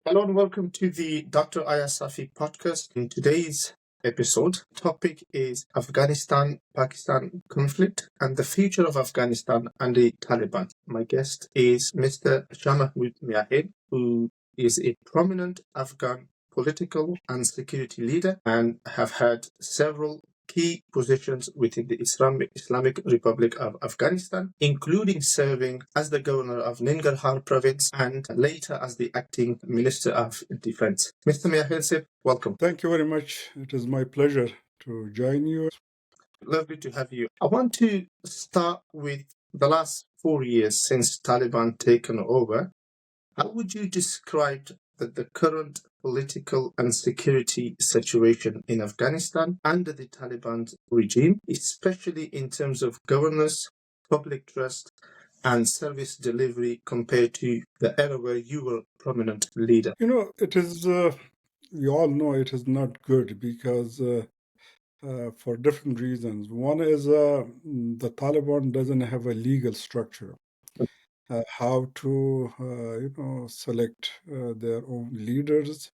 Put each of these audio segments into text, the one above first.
Hello and welcome to the Dr Ayaz Safi Podcast. In today's episode, topic is Afghanistan-Pakistan conflict and the future of Afghanistan and the Taliban. My guest is Mr. Shahmahmood Miakhel, who is a prominent Afghan political and security leader and have had several key positions within the Islamic Republic of Afghanistan, including serving as the governor of Nangarhar province and later as the acting Minister of Defense. Mr. Miakhel, welcome. Thank you very much. It is my pleasure to join you. Lovely to have you. I want to start with the last 4 years since Taliban taken over. How would you describe the current political and security situation in Afghanistan under the Taliban regime, especially in terms of governance, public trust, and service delivery compared to the era where you were a prominent leader? It is, we all know it is not good because for different reasons. One is the Taliban doesn't have a legal structure. How to, select their own leaders.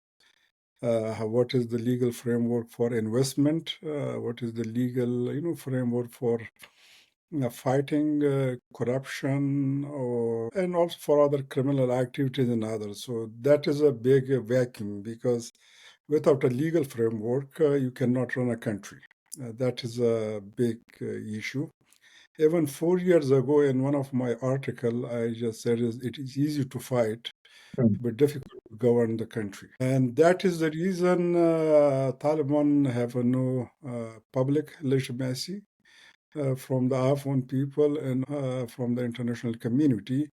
What is the legal framework for investment? What is the legal, framework for fighting corruption and also for other criminal activities and others. So that is a big vacuum because without a legal framework, you cannot run a country. That is a big issue. Even 4 years ago, in one of my article, I just said it is easy to fight, but difficult to govern the country. And that is the reason Taliban have no public legitimacy from the Afghan people and from the international community,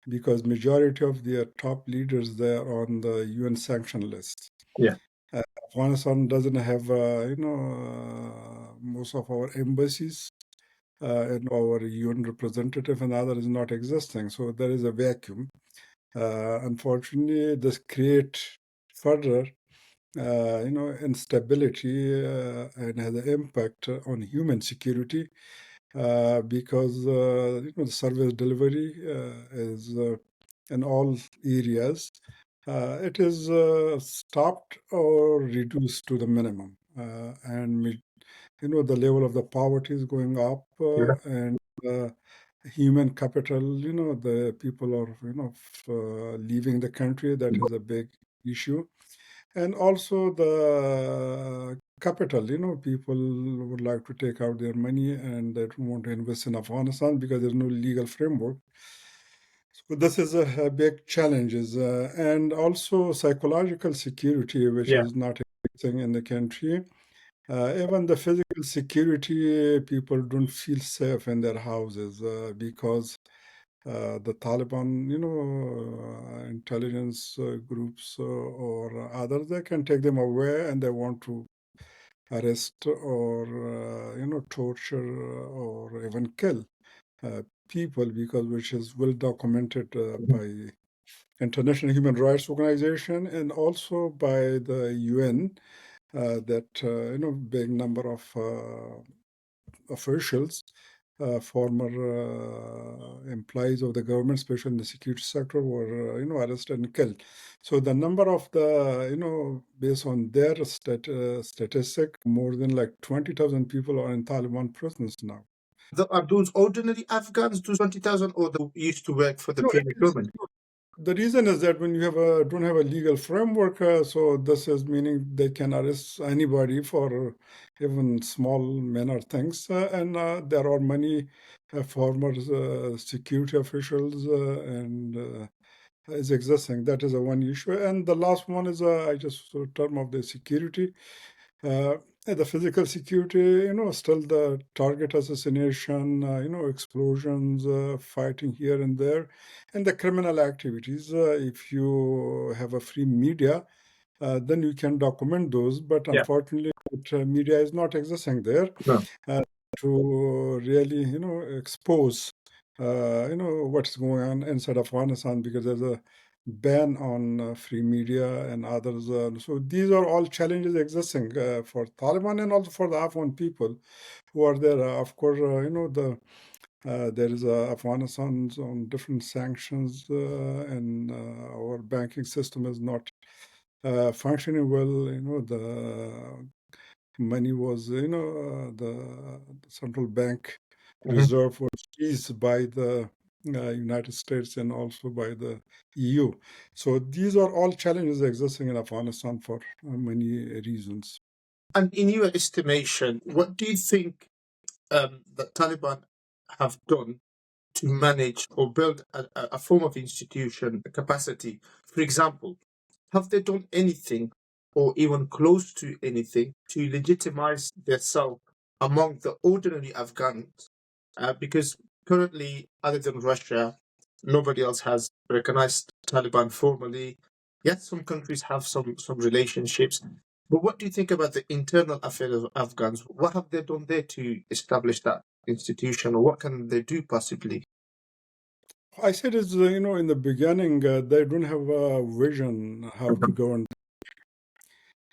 because majority of their top leaders they are on the UN sanction list. Yeah. Afghanistan doesn't have, most of our embassies and our UN representative and other is not existing. So there is a vacuum. Unfortunately, this create further instability and has an impact on human security because the service delivery is in all areas. It is stopped or reduced to the minimum, and the level of the poverty is going up, and human capital. The people are leaving the country. That is a big issue. And also the capital, people would like to take out their money and they don't want to invest in Afghanistan because there's no legal framework. So this is a big challenges, and also psychological security, which Yeah. is not existing in the country. Even the physical security, people don't feel safe in their houses because the Taliban, intelligence groups or others, they can take them away and they want to arrest or, torture or even kill people because which is well documented by International Human Rights Organization and also by the UN that, big number of officials former employees of the government, especially in the security sector, were arrested and killed. So the number of the based on their statistic, more than like 20,000 people are in Taliban prisons now. Are those ordinary Afghans, those 20,000, or they used to work for the previous government? The reason is that when you don't have a legal framework, so this is meaning they can arrest anybody for even small minor things, and there are many former security officials and is existing. That is a one issue, and the last one is I just term of the security. The physical security, still the target assassination, explosions, fighting here and there, and the criminal activities. If you have a free media, then you can document those. But Yeah. unfortunately, media is not existing there No. to really, expose, what's going on inside Afghanistan because there's a ban on free media and others. So these are all challenges existing for Taliban and also for the Afghan people who are there. Of course, the There is Afghanistan on different sanctions, and our banking system is not functioning well. The money was, the central bank reserve was seized by the United States and also by the EU. So these are all challenges existing in Afghanistan for many reasons. And in your estimation, what do you think the Taliban have done to manage or build a form of institution, a capacity? For example, have they done anything or even close to anything to legitimize themselves among the ordinary Afghans? Because currently, other than Russia, nobody else has recognized Taliban formally. Yes, some countries have some relationships. But what do you think about the internal affairs of Afghans? What have they done there to establish that institution, or what can they do possibly? I said is, in the beginning, they don't have a vision how to govern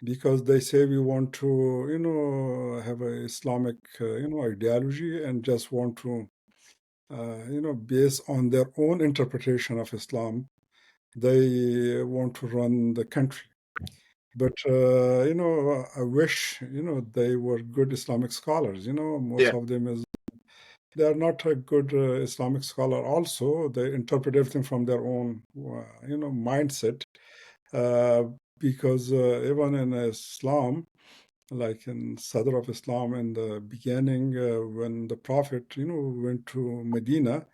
because they say we want to, have a Islamic, ideology and just want to, based on their own interpretation of Islam, they want to run the country. But, I wish, they were good Islamic scholars. Most Yeah. of them is they are not a good Islamic scholar. Also, they interpret everything from their own, mindset. Uh, because even in Islam, like in Sadr of Islam in the beginning, when the Prophet, went to Medina,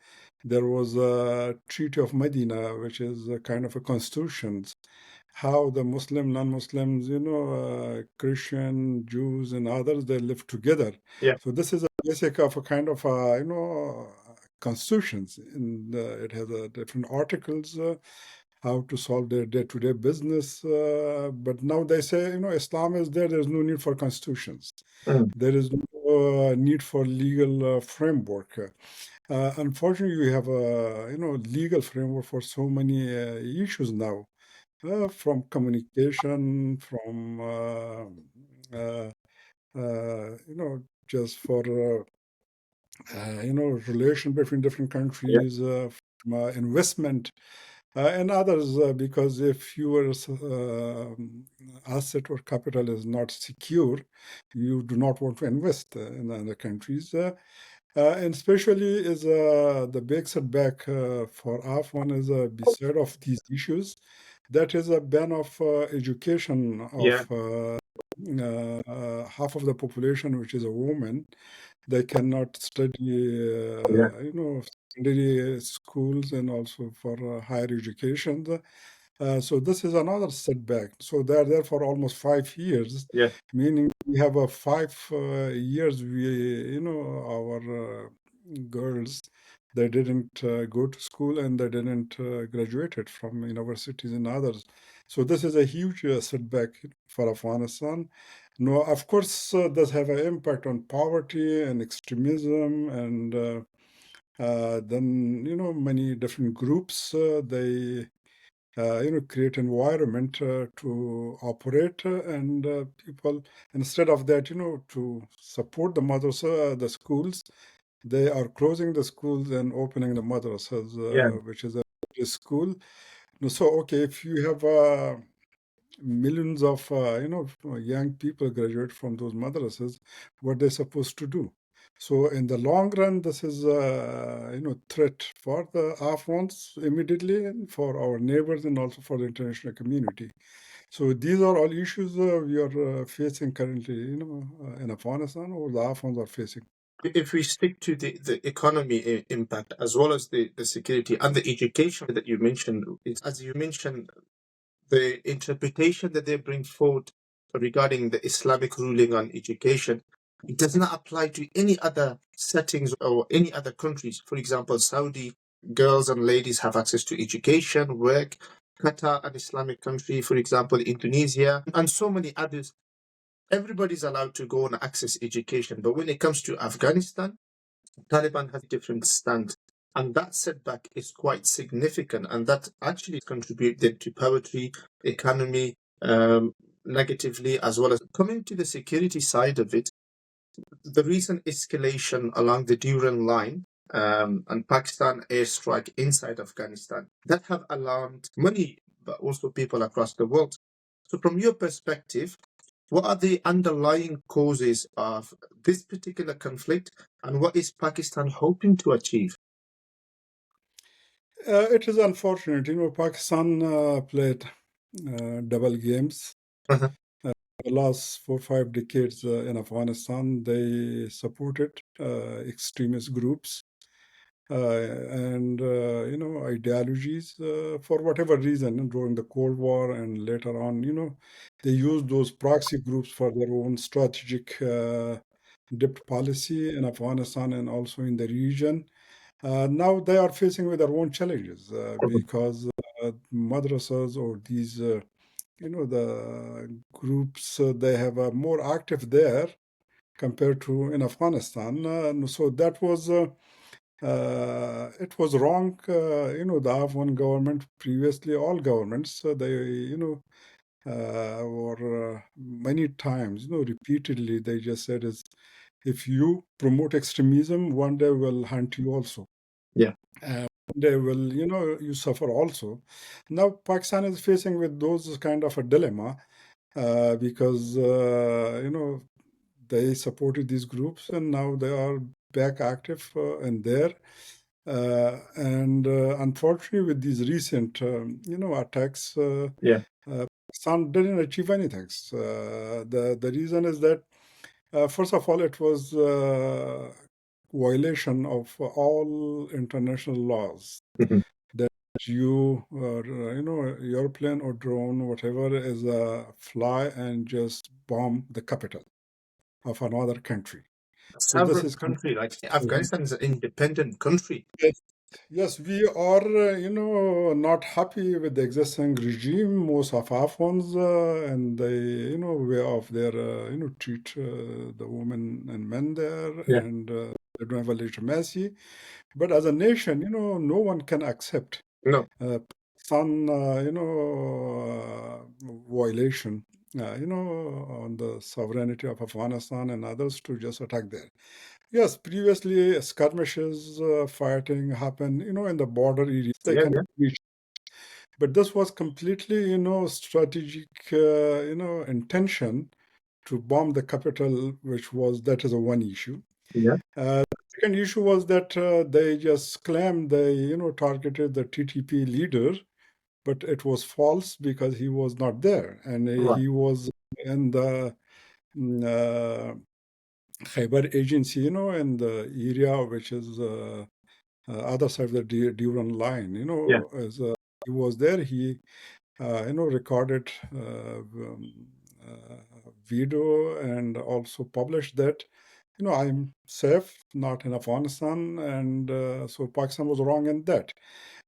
there was a Treaty of Medina, which is a kind of a constitution. How the Muslim, non-Muslims, Christian, Jews, and others, they live together. Yeah. So this is a basic of a kind of, constitutions, and it has different articles. How to solve their day-to-day business. But now they say, Islam is there. There's no need for constitutions. Mm. There is no need for legal framework. Unfortunately, we have a legal framework for so many issues now, from communication, from just for relation between different Yeah. countries, from, investment and others, because if your asset or capital is not secure, you do not want to invest in other countries. And especially is the big setback for Afghan is beside of these issues, that is a ban of education Yeah. of half of the population, which is a woman. They cannot study, Yeah. secondary schools and also for higher education. So this is another setback. So they're there for almost 5 years, Yeah. meaning we have a 5 years. Our girls, they didn't go to school and they didn't graduated from universities and others. So this is a huge setback for Afghanistan. No, of course, does have an impact on poverty and extremism, and then many different groups they create environment to operate, and people, instead of that, to support the madrasa, the schools, they are closing the schools and opening the madrasas, Yeah. which is a school. So okay, if you have millions of young people graduate from those madrasas, what they're supposed to do? So in the long run, this is threat for the Afghans immediately, and for our neighbors, and also for the international community. So these are all issues we are facing currently, in Afghanistan, or the Afghans are facing. If we stick to the economy impact as well as the security and the education that you mentioned, as you mentioned, the interpretation that they bring forward regarding the Islamic ruling on education, it does not apply to any other settings or any other countries. For example, Saudi girls and ladies have access to education, work. Qatar, an Islamic country, for example, Indonesia, and so many others. Everybody's allowed to go and access education. But when it comes to Afghanistan, Taliban has a different stand. And that setback is quite significant. And that actually contributed to poverty, economy, negatively, as well as coming to the security side of it. The recent escalation along the Duran line and Pakistan airstrike inside Afghanistan that have alarmed many, but also people across the world. So, from your perspective, what are the underlying causes of this particular conflict, and what is Pakistan hoping to achieve? It is unfortunate. Pakistan played double games. Uh-huh. The last 4 or 5 decades in Afghanistan, they supported extremist groups and ideologies for whatever reason during the Cold War and later on. They used those proxy groups for their own strategic depth policy in Afghanistan and also in the region. Now they are facing with their own challenges because madrasas or these the groups they have more active there compared to in Afghanistan. So that was it was wrong. The Afghan government previously, all governments, they were many times, repeatedly they just said is if you promote extremism, one day we'll hunt you also. Yeah. One day will you suffer also. Now Pakistan is facing with those kind of a dilemma because they supported these groups and now they are back active and there. And unfortunately, with these recent, attacks, Yeah. Pakistan didn't achieve anything. The reason is that, first of all, it was violation of all international laws. Mhm. That you, your plane or drone, whatever, is a fly and just bomb the capital of another country. A So this sovereign is country, like Afghanistan is an independent country. yes, yes, we are, not happy with the existing regime. Most of Afghans and the, way of their, treat the women and men there, Yeah. and they don't have a legitimacy. But as a nation, no one can accept No. some, violation, on the sovereignty of Afghanistan and others to just attack there. Yes, previously skirmishes, fighting happened, in the border areas. They Yeah. can Yeah. reach, but this was completely, strategic, intention to bomb the capital, that is a one issue. Yeah. The second issue was that they just claimed they, targeted the TTP leader, but it was false because he was not there, and Right. he was in the Khyber agency, in the area which is other side of the Duran line, Yeah. as he was there, he recorded video and also published that I'm safe, not in Afghanistan, and so Pakistan was wrong in that.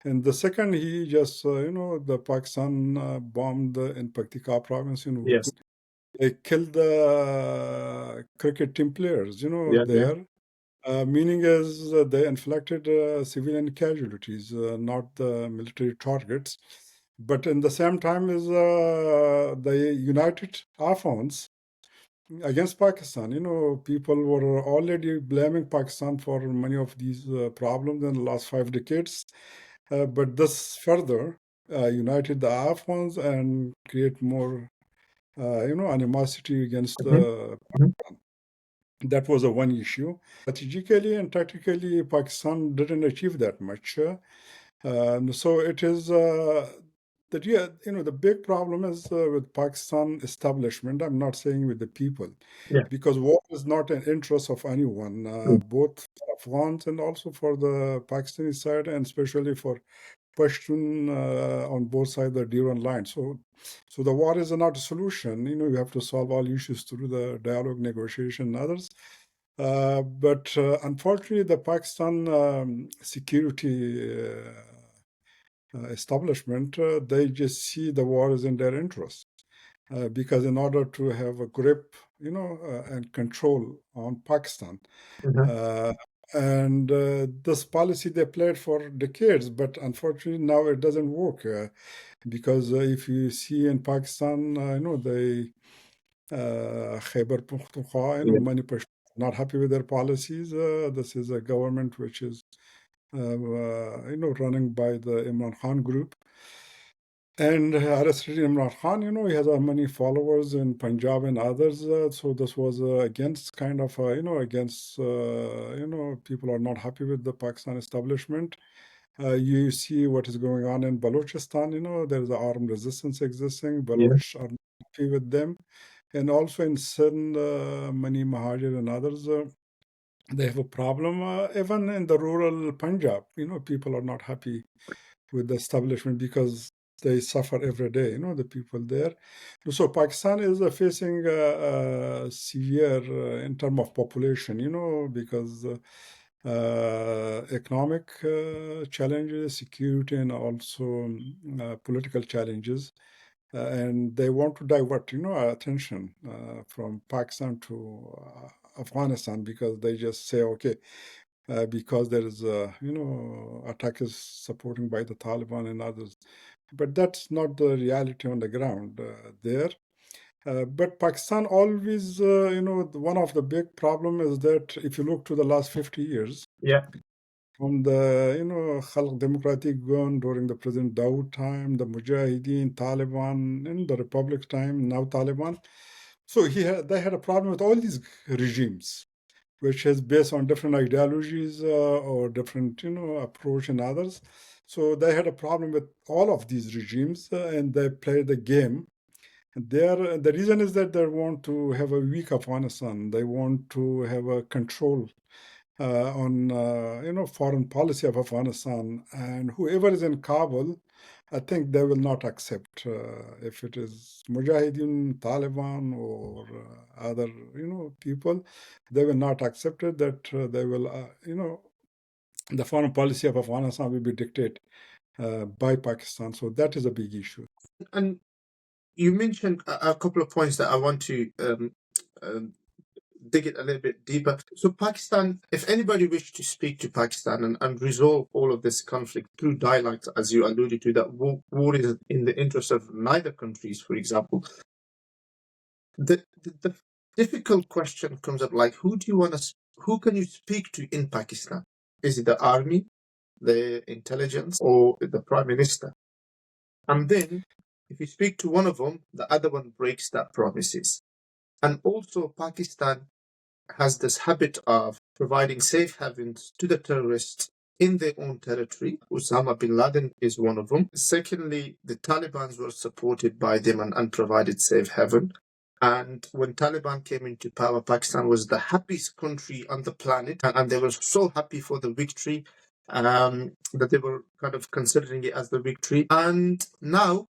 And the second, he just the Pakistan bombed in Paktika province, Yes. they killed the cricket team players, Yeah. Yeah. there. Meaning is they inflicted civilian casualties, not the military targets. But in the same time, is they united Afghans against Pakistan. People were already blaming Pakistan for many of these problems in the last 5 decades. But this further united the Afghans and create more, animosity against Mhm. Mhm. that was a one issue. Strategically and tactically, Pakistan didn't achieve that much. So it is that yeah, the big problem is with Pakistan establishment. I'm not saying with the people, Yeah. because war is not an interest of anyone, Mm. both Afghans and also for the Pakistani side, and especially for Pashtun on both sides of the Duran line. So the war is not a solution. You have to solve all issues through the dialogue, negotiation, and others. But unfortunately, the Pakistan security establishment, they just see the war is in their interest. Because in order to have a grip, and control on Pakistan, Mhm. uh, and this policy they played for decades, but unfortunately now it doesn't work because if you see in Pakistan, they Khyber Pakhtunkhwa, Yeah. many Pashtuns not happy with their policies. This is a government which is running by the Imran Khan group. And arrested Imran Khan, he has many followers in Punjab and others. So this was against kind of, against, people are not happy with the Pakistan establishment. You see what is going on in Balochistan, there is armed resistance existing. Yeah. Baloch are not happy with them. And also in Sindh, Mani Mahajir and others, they have a problem. Even in the rural Punjab, people are not happy with the establishment because they suffer every day, the people there. So Pakistan is facing severe in terms of population, because economic challenges, security, and also political challenges. And they want to divert, our attention from Pakistan to Afghanistan because they just say, okay, because there is, attack is supporting by the Taliban and others. But that's not the reality on the ground there. But Pakistan always, one of the big problem is that if you look to the last 50 years, Yeah. from the, Khalq Democratic Gun during the President Dawood time, the Mujahideen, Taliban, in the Republic time, now Taliban. So they had a problem with all these regimes, which is based on different ideologies or different, approach and others. So they had a problem with all of these regimes, and they played the game. The reason is that they want to have a weak Afghanistan. They want to have a control on foreign policy of Afghanistan, and whoever is in Kabul, I think they will not accept if it is Mujahideen, Taliban, or other people. They will not accept it. That they will the foreign policy of Afghanistan will be dictated by Pakistan. So that is a big issue. And you mentioned a couple of points that I want to um, dig it a little bit deeper. So Pakistan, if anybody wished to speak to Pakistan and resolve all of this conflict through dialogue, as you alluded to, that war is in the interest of neither countries, for example, the difficult question comes up like, who can you speak to in Pakistan? Is it the army, the intelligence, or the prime minister? And then if you speak to one of them, the other one breaks that promises. And also Pakistan has this habit of providing safe havens to the terrorists in their own territory. Osama bin Laden is one of them. Secondly, the Taliban were supported by them and provided safe haven. And when Taliban came into power, Pakistan was the happiest country on the planet, and they were so happy for the victory that they were kind of considering it as the victory. And now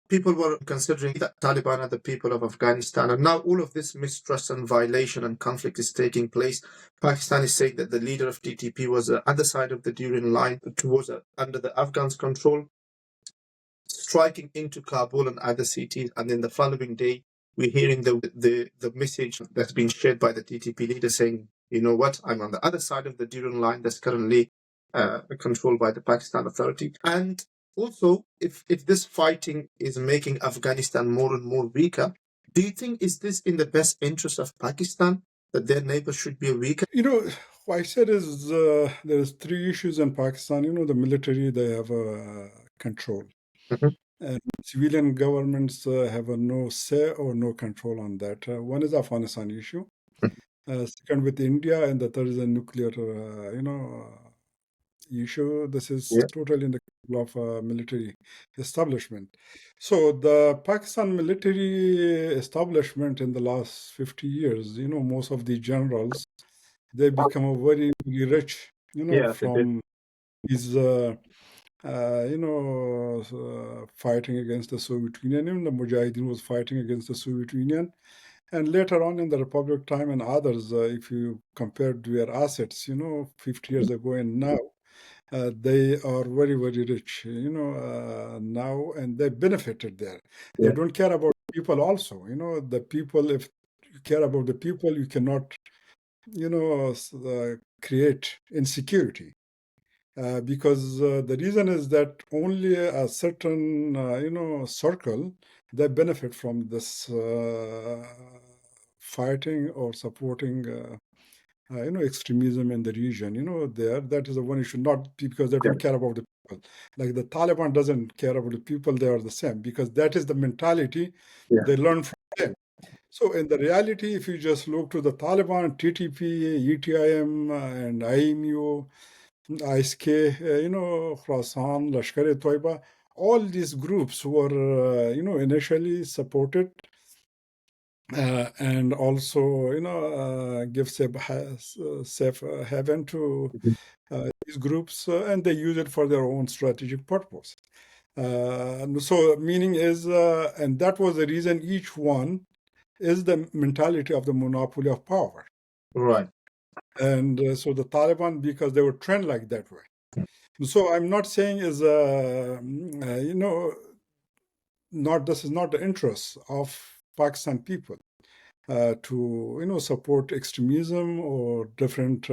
people were considering that Taliban are the people of Afghanistan, and now all of this mistrust and violation and conflict is taking place. Pakistan is saying that the leader of TTP was on the other side of the Durin line towards under the Afghans' control, striking into Kabul and other cities, and then the following day we're hearing the message that's been shared by the TTP leader saying, you know what, I'm on the other side of the Durin line that's currently controlled by the Pakistan Authority. And also, if this fighting is making Afghanistan more and more weaker, do you think is this in the best interest of Pakistan that their neighbor should be weaker? What I said is there's three issues in Pakistan. The military, they have control. Mhm. And civilian governments have no say or no control on that. One is Afghanistan issue. Second with India, and the third is a nuclear, issue. This is Yeah. totally in the control of military establishment. So the Pakistan military establishment in the last 50 years, most of the generals, they become a very, very rich, Yeah, they did. from these, fighting against the Soviet Union. Even the Mujahideen was fighting against the Soviet Union. And later on in the Republic time and others, if you compare their assets, 50 years ago and now, they are very, very rich, now, and they benefited there. They Yeah. don't care about people also, the people, if you care about the people, you cannot, create insecurity. Because the reason is that only a certain, circle, they benefit from this fighting or supporting extremism in the region. That is the one issue, not because they don't care about the people. Like the Taliban doesn't care about the people; they are the same because that is the mentality they learn from them. So in the reality, if you just look to the Taliban, TTP, ETIM, and IMU, ISK, Khorasan, Lashkar-e-Toiba, all these groups were, initially supported and also, give safe haven to these groups, and they use it for their own strategic purpose. So meaning is, and that was the reason each one is the mentality of the monopoly of power. Right. And so the Taliban, because they were trained like that way. So I'm not saying is, this is not the interest of Pakistan people to, support extremism or different,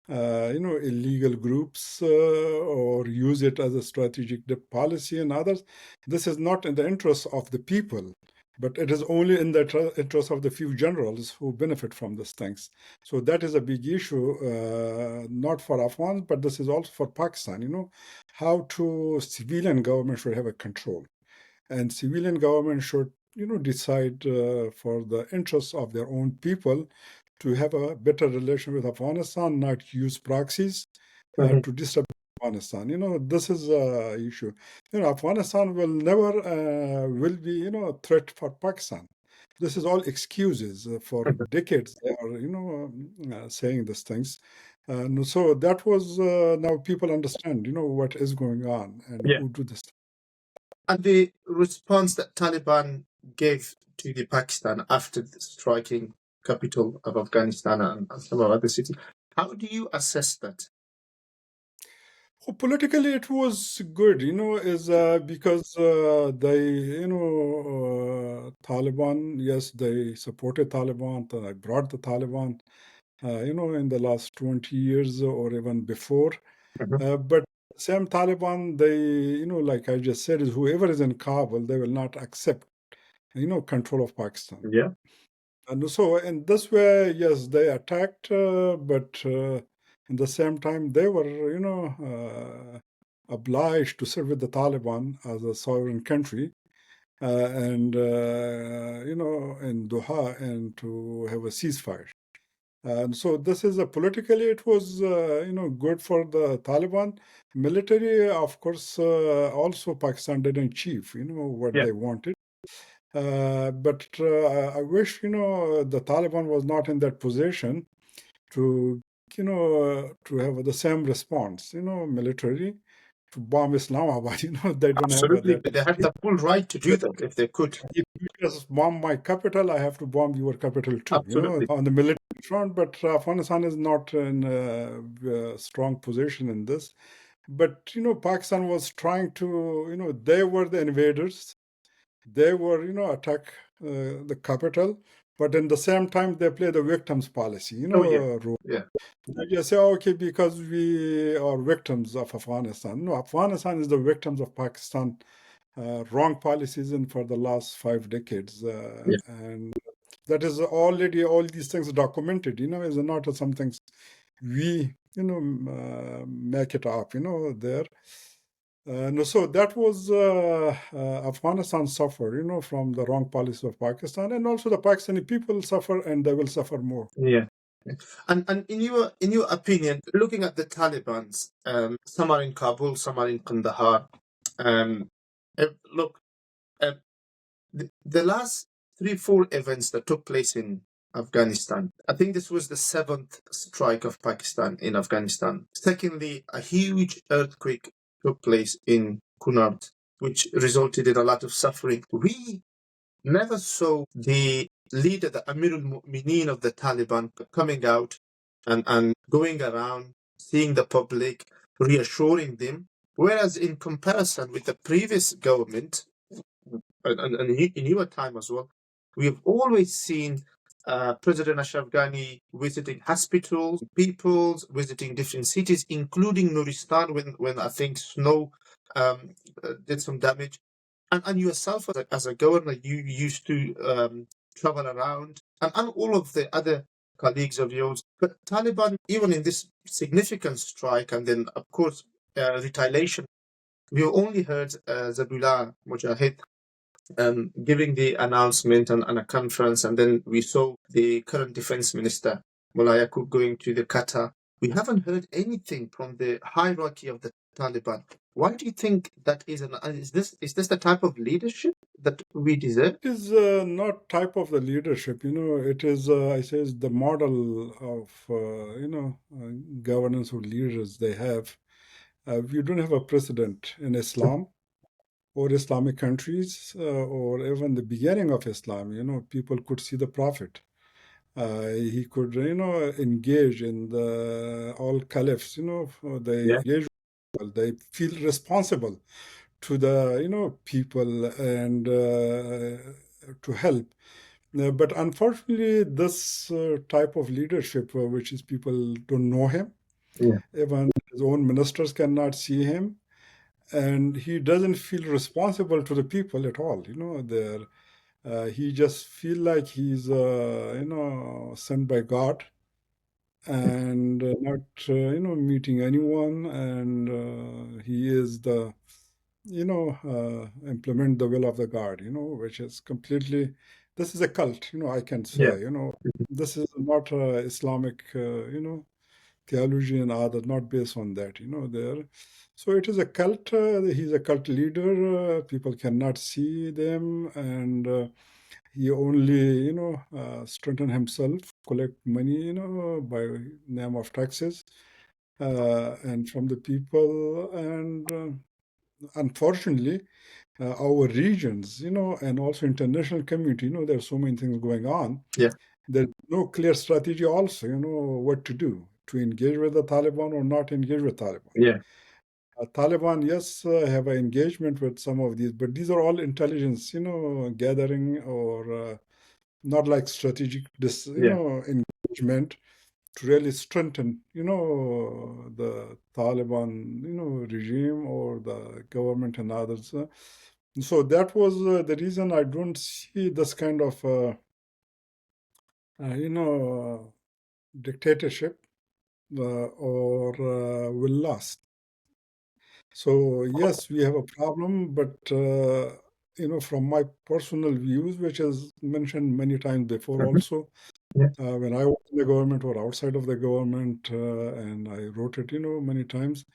illegal groups or use it as a strategic policy and others. This is not in the interest of the people, but it is only in the interest of the few generals who benefit from these things. So that is a big issue, not for Afghans, but this is also for Pakistan, how to civilian government should have a control. And civilian government should, decide for the interests of their own people to have a better relation with Afghanistan, not use proxies to disturb Afghanistan. This is an issue. Afghanistan will never will be, a threat for Pakistan. This is all excuses. For decades, they are, saying these things. So that was, now people understand, what is going on and who do this. And the response that Taliban gave to the Pakistan after striking capital of Afghanistan and some other cities, how do you assess that? Politically, it was good, is because Taliban, yes, they supported Taliban, they brought the Taliban, in the last 20 years or even before. But same Taliban, they, like I just said, is whoever is in Kabul, they will not accept, control of Pakistan. Yeah. And so in this way, yes, they attacked, but in the same time, they were, obliged to serve with the Taliban as a sovereign country, and in Doha, and to have a ceasefire. And so this is politically, it was good for the Taliban. Military, of course, also Pakistan didn't achieve what they wanted. But I wish the Taliban was not in that position to to have the same response, military, to bomb Islamabad. They don't Absolutely. have that. They have the full right to do that if they could. If you just bomb my capital, I have to bomb your capital too. Absolutely. On the military front. But Afghanistan is not in a strong position in this. But Pakistan was trying to, they were the invaders. They were, attack the capital, but in the same time they play the victims policy, role. They just say, okay, because we are victims of Afghanistan. No, Afghanistan is the victims of Pakistan wrong policies in for the last 5 decades, and that is already all these things documented. Is not something we make it up. There. So that was Afghanistan suffer, from the wrong policy of Pakistan, and also the Pakistani people suffer, and they will suffer more. Yeah. And in your opinion, looking at the Taliban's, some are in Kabul, some are in Kandahar. Look, the last 3-4 events that took place in Afghanistan, I think this was the 7th strike of Pakistan in Afghanistan. Secondly, a huge earthquake took place in Kunart, which resulted in a lot of suffering. We never saw the leader, the Amir al-Mu'mineen of the Taliban, coming out and going around, seeing the public, reassuring them. Whereas in comparison with the previous government, and in your time as well, we have always seen President Ashraf Ghani visiting hospitals, peoples, visiting different cities, including Nuristan when I think snow did some damage. And yourself as a governor, you used to travel around, and all of the other colleagues of yours. But Taliban, even in this significant strike and then, of course, retaliation, we only heard Zabullah Mujahid giving the announcement on a conference, and then we saw the current defense minister, Mullah Yaqub, going to the Qatar. We haven't heard anything from the hierarchy of the Taliban. Why do you think that is? Is this the type of leadership that we deserve? It is not type of the leadership, it is, I say, is the model of, governance or leaders they have. We don't have a precedent in Islam or Islamic countries, or even the beginning of Islam. People could see the Prophet. He could, engage in all caliphs, they Yeah. engage, they feel responsible to the, people and to help. But unfortunately, this type of leadership, which is people don't know him, Yeah. even his own ministers cannot see him, and he doesn't feel responsible to the people at all. He just feel like he's sent by God, and not meeting anyone, and he is the implement the will of the God, which is completely, this is a cult, I can Yeah. say, this is not Islamic, theology and other, not based on that, there. So it is a cult. He's a cult leader. People cannot see them, and he only, strengthen himself, collect money, by name of taxes, and from the people, and unfortunately, our regions, and also international community, there are so many things going on. Yeah. There's no clear strategy also, what to do, to engage with the Taliban or not engage with Taliban. Yeah. Taliban, yes, have an engagement with some of these, but these are all intelligence, gathering, or not like strategic, Yeah. engagement to really strengthen, the Taliban, regime or the government and others. So that was the reason I don't see this kind of, dictatorship or will last. So yes, we have a problem, but from my personal views, which is mentioned many times before, Mhm. also Yeah. when I was in the government or outside of the government, and I wrote it, many times.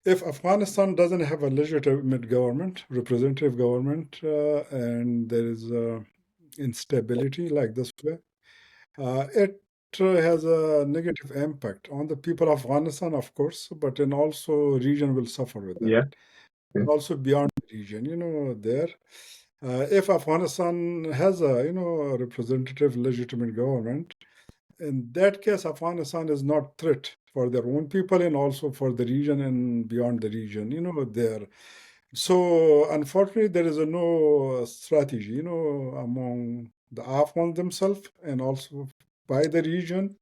If Afghanistan doesn't have a legitimate government, representative government, and there is instability like this way, it has a negative impact on the people of Afghanistan, of course, but then also region will suffer with that. Yeah. And also beyond the region, there. If Afghanistan has a, a representative legitimate government, in that case, Afghanistan is not threat for their own people and also for the region and beyond the region, there. So unfortunately, there is no strategy, among the Afghans themselves and also by the region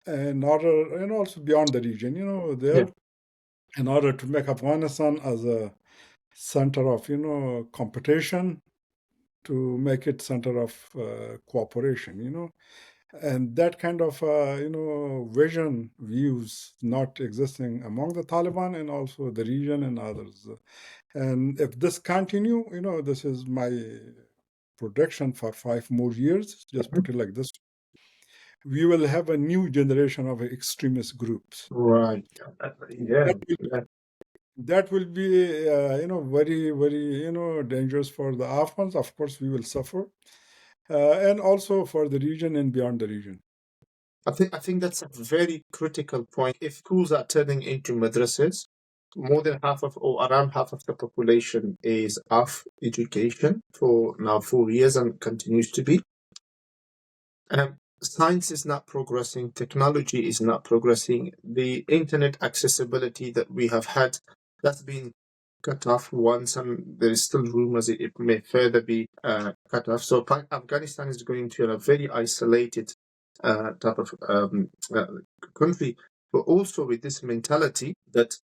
and also beyond the region, Yeah. there, in order to make Afghanistan as a center of, competition, to make it center of cooperation, and that kind of vision, views not existing among the Taliban and also the region and others. And if this continue, this is my prediction for 5 more years, just Mhm. put it like this, we will have a new generation of extremist groups. Right. Yeah. That will, Yeah. that will be very, very dangerous for the Afghans. Of course, we will suffer, and also for the region and beyond the region. I think that's a very critical point. If schools are turning into madrasas, more than half of, or around half of the population is off education for now 4 years and continues to be. Science is not progressing, technology is not progressing. The internet accessibility that we have had, that's been cut off once, and there is still rumors it may further be cut off. So Afghanistan is going to a very isolated type of country, but also with this mentality that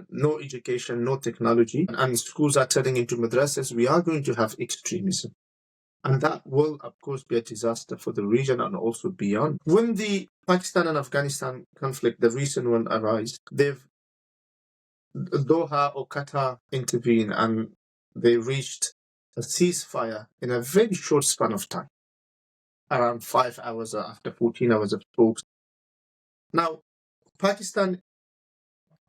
no education, no technology, and schools are turning into madrasas, we are going to have extremism. And that will, of course, be a disaster for the region and also beyond. When the Pakistan and Afghanistan conflict, the recent one, arose, Doha or Qatar intervened and they reached a ceasefire in a very short span of time, around 5 hours after 14 hours of talks. Now, Pakistan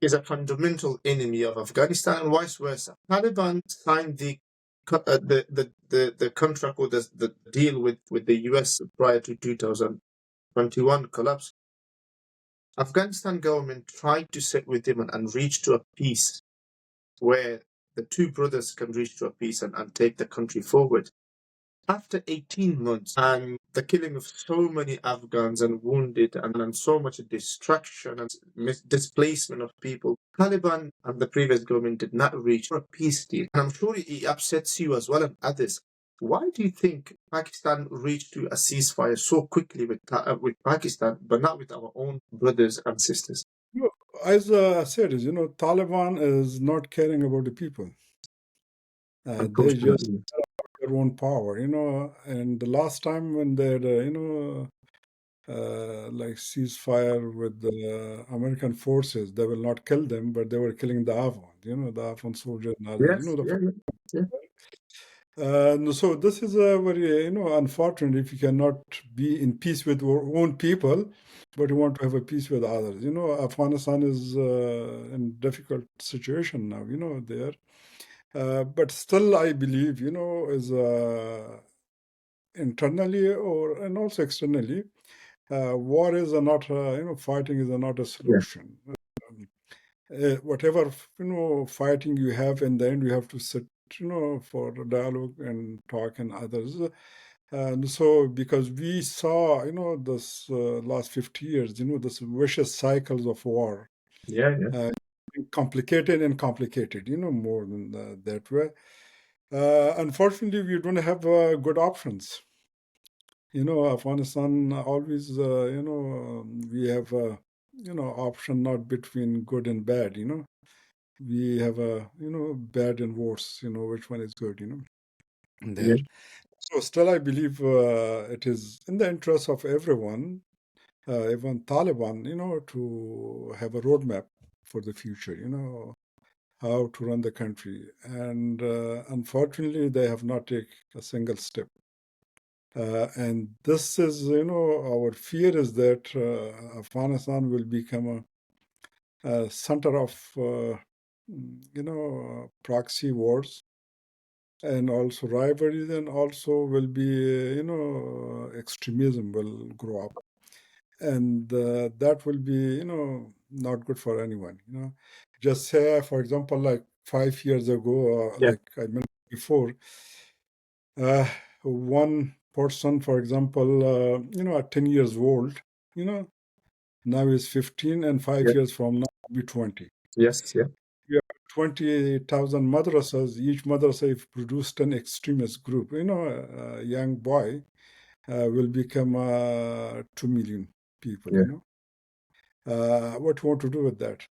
is a fundamental enemy of Afghanistan and vice versa. Taliban signed the contract or the deal with the US prior to 2021 collapse. Afghanistan government tried to sit with them and reach to a peace where the two brothers can reach to a peace and take the country forward. After 18 months and the killing of so many Afghans and wounded and so much destruction and displacement of people, Taliban and the previous government did not reach a peace deal. And I'm sure it upsets you as well and others. Why do you think Pakistan reached to a ceasefire so quickly with Pakistan, but not with our own brothers and sisters? As I said, Taliban is not caring about the people. They just their own power, and the last time when they had, like ceasefire with the American forces, they will not kill them, but they were killing the Afghans, the Afghan soldiers and others, so this is a very, unfortunate if you cannot be in peace with your own people, but you want to have a peace with others. Afghanistan is in difficult situation now, there. But still, I believe, is internally and also externally, war is not, fighting is not a solution. Whatever, fighting you have, in the end, you have to sit, for dialogue and talk and others. And so, because we saw, this last 50 years, this vicious cycles of war. Complicated and complicated, more than that way. Unfortunately, we don't have good options. Afghanistan always, we have a, option not between good and bad, We have a, bad and worse, which one is good, there. So still, I believe it is in the interest of everyone, even Taliban, to have a roadmap for the future, how to run the country. And unfortunately, they have not taken a single step. And this is, our fear is that Afghanistan will become a center of, proxy wars and also rivalries, and also will be, extremism will grow up. And that will be, not good for anyone, Just say, for example, like 5 years ago, like I mentioned before, one person, for example, at 10 years old, now is 15, and 5 years from now will be 20. Yes, yeah. We have 20,000 madrasas. Each madrasa, if produced an extremist group, a young boy will become 2 million people, What you want to do with that?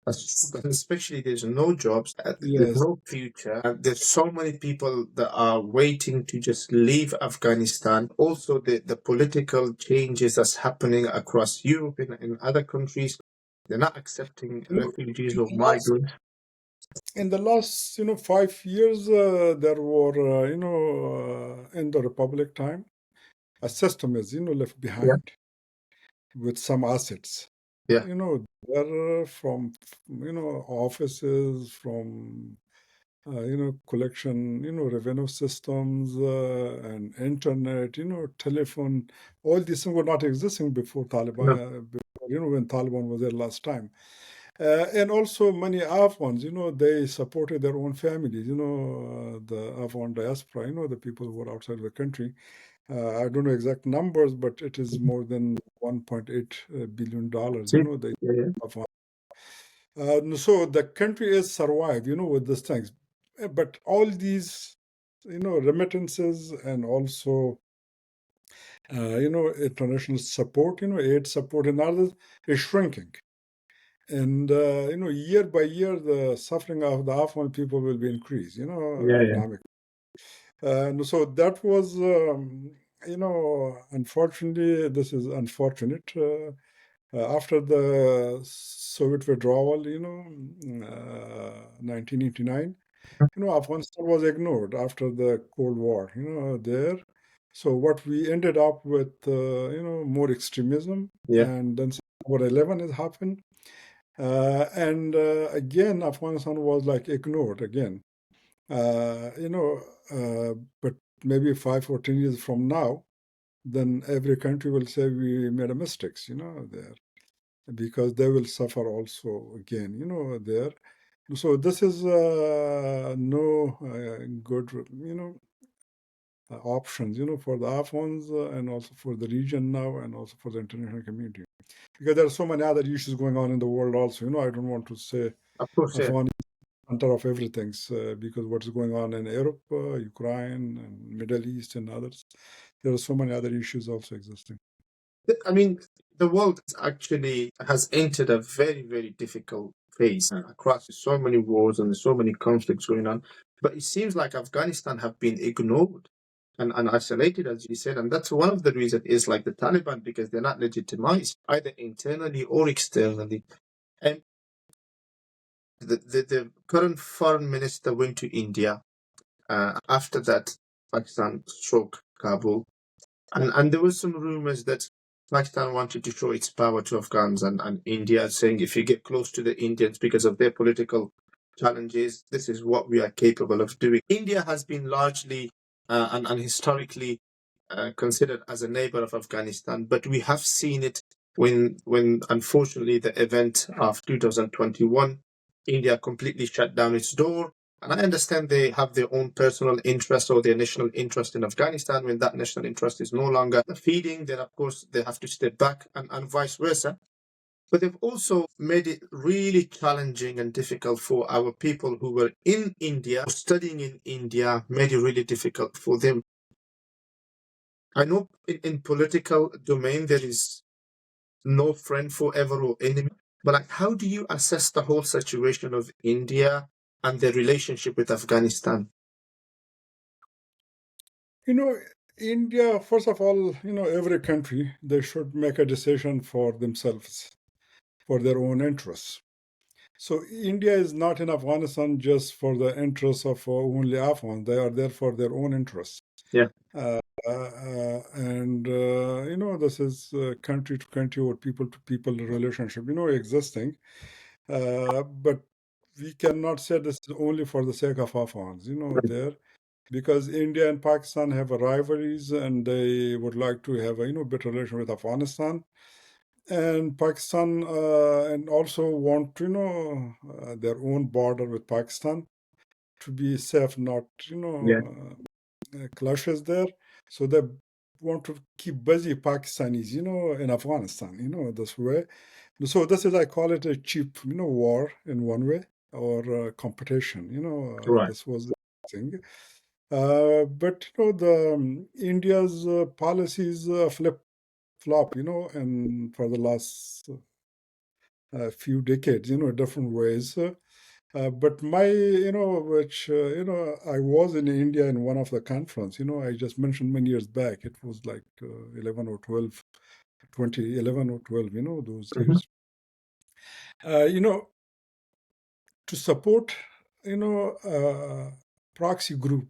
Especially there's no jobs, there's Yes. no future, and there's so many people that are waiting to just leave Afghanistan. Also, the political changes that's happening across Europe and in other countries, they're not accepting refugees or migrants. In the last, 5 years, there were, in the Republic time, a system is, left behind with some assets. Yeah. There from, offices, from, collection, revenue systems and internet, telephone, all these things were not existing before Taliban, before, when Taliban was there last time. And also many Afghans, they supported their own families, the Afghan diaspora, the people who were outside the country. I don't know exact numbers, but it is more than $1.8 billion, Afghan. So the country has survived, with these things. But all these, remittances and also, international support, aid support and others is shrinking. And, year by year, the suffering of the Afghan people will be increased, economic. So that was, unfortunately, this is unfortunate. After the Soviet withdrawal, 1989, Afghanistan was ignored after the Cold War, there. So what we ended up with, more extremism, Yeah. and then September 11 has happened. And again, Afghanistan was like ignored again. Uh, you know, but maybe 5 or 10 years from now, then every country will say we made a mistakes, there, because they will suffer also again, there. So this is no good, options, for the Afghans and also for the region now and also for the international community. Because there are so many other issues going on in the world also, I don't want to say Of course, yeah. Afghanistan center of everything, because what's going on in Europe, Ukraine, and Middle East, and others, there are so many other issues also existing. I mean, the world actually has entered a very, very difficult phase across so many wars and so many conflicts going on. But it seems like Afghanistan have been ignored and isolated, as you said. And that's one of the reasons is like the Taliban, because they're not legitimized either internally or externally. And the current foreign minister went to India. After that, Pakistan struck Kabul. And there was some rumors that Pakistan wanted to show its power to Afghans, and India saying if you get close to the Indians because of their political challenges, this is what we are capable of doing. India has been largely and historically considered as a neighbor of Afghanistan, but we have seen it when unfortunately the event of 2021, India completely shut down its door. And I understand they have their own personal interest or their national interest in Afghanistan. When that national interest is no longer feeding, then of course they have to step back and vice versa. But they've also made it really challenging and difficult for our people who were in India, studying in India, made it really difficult for them. I know in political domain there is no friend forever or enemy, but like, how do you assess the whole situation of India and their relationship with Afghanistan? You know, India, first of all, every country, they should make a decision for themselves, for their own interests. So India is not in Afghanistan just for the interests of only Afghans. They are there for their own interests. Yeah. And this is country to country or people to people relationship, existing. But we cannot say this is only for the sake of Afghans, there, because India and Pakistan have a rivalries and they would like to have a better relation with Afghanistan. And Pakistan and also want their own border with Pakistan to be safe, not Yeah. clashes there. So they want to keep busy Pakistanis, in Afghanistan, this way. So this is, I call it a cheap, war in one way, or competition, Right. this was the thing. But the India's policies flip flop, and for the last few decades, different ways. But my, which, I was in India in one of the conference, I just mentioned many years back. It was like 11 or 12, 2011 or 12, those Mhm. years. You know, to support, proxy group,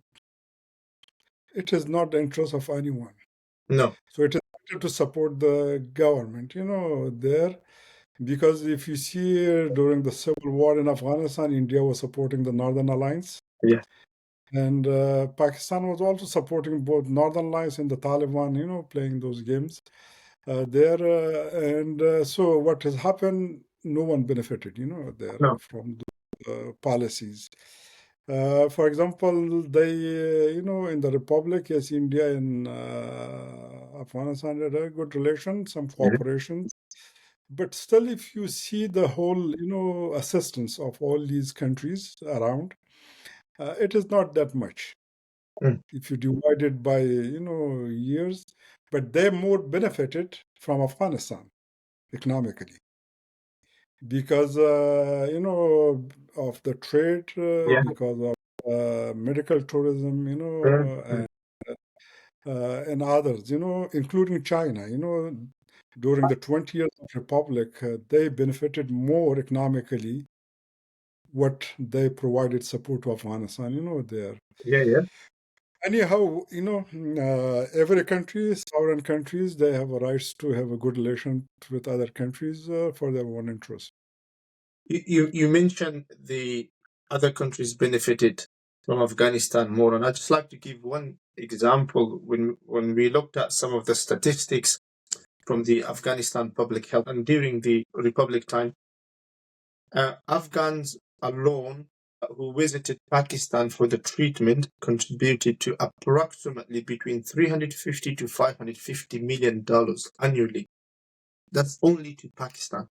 it is not the interest of anyone. No. So it is better to support the government, there. Because if you see during the civil war in Afghanistan, India was supporting the Northern Alliance. Yeah. And Pakistan was also supporting both Northern Alliance and the Taliban, playing those games there. And so what has happened, no one benefited, there No. from the policies. For example, they, in the Republic, yes, India and Afghanistan had a good relation, some Yeah. cooperation. But still, if you see the whole, assistance of all these countries around, it is not that much Mm. if you divide it by, years. But they more benefited from Afghanistan economically because, of the trade, Yeah. because of medical tourism, Mhm. and others, including China, during the 20 years of Republic, they benefited more economically what they provided support to Afghanistan, there. Yeah, yeah. Anyhow, every country, sovereign countries, they have a rights to have a good relation with other countries for their own interest. You mentioned the other countries benefited from Afghanistan more, and I'd just like to give one example. When we looked at some of the statistics from the Afghanistan public health, and during the Republic time, Afghans alone who visited Pakistan for the treatment contributed to approximately between 350 to 550 million dollars annually. That's only to Pakistan.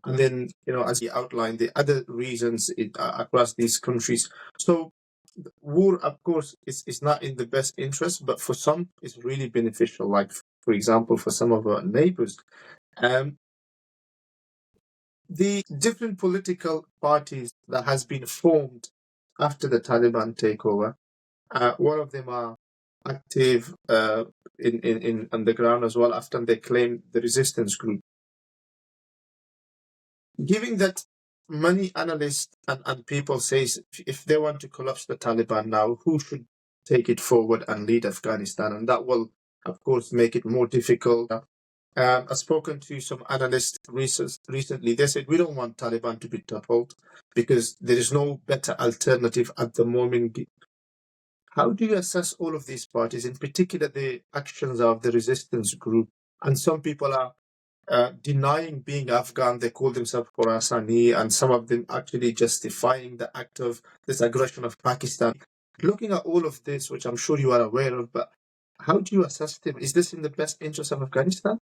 And then, as you outlined, the other reasons across these countries. So, war, of course, is not in the best interest, but for some, it's really beneficial. Like, for example, for some of our neighbors. Um, the different political parties that has been formed after the Taliban takeover, one of them are active in on the ground as well after they claim the resistance group. Given that many analysts and people say if they want to collapse the Taliban now, who should take it forward and lead Afghanistan? And that will, of course, make it more difficult. I've spoken to some analysts recently. They said we don't want Taliban to be toppled because there is no better alternative at the moment. How do you assess all of these parties, in particular the actions of the resistance group? And some people are denying being Afghan. They call themselves Khorasani, and some of them actually justifying the act of this aggression of Pakistan. Looking at all of this, which I'm sure you are aware of, but how do you assess them? Is this in the best interest of Afghanistan?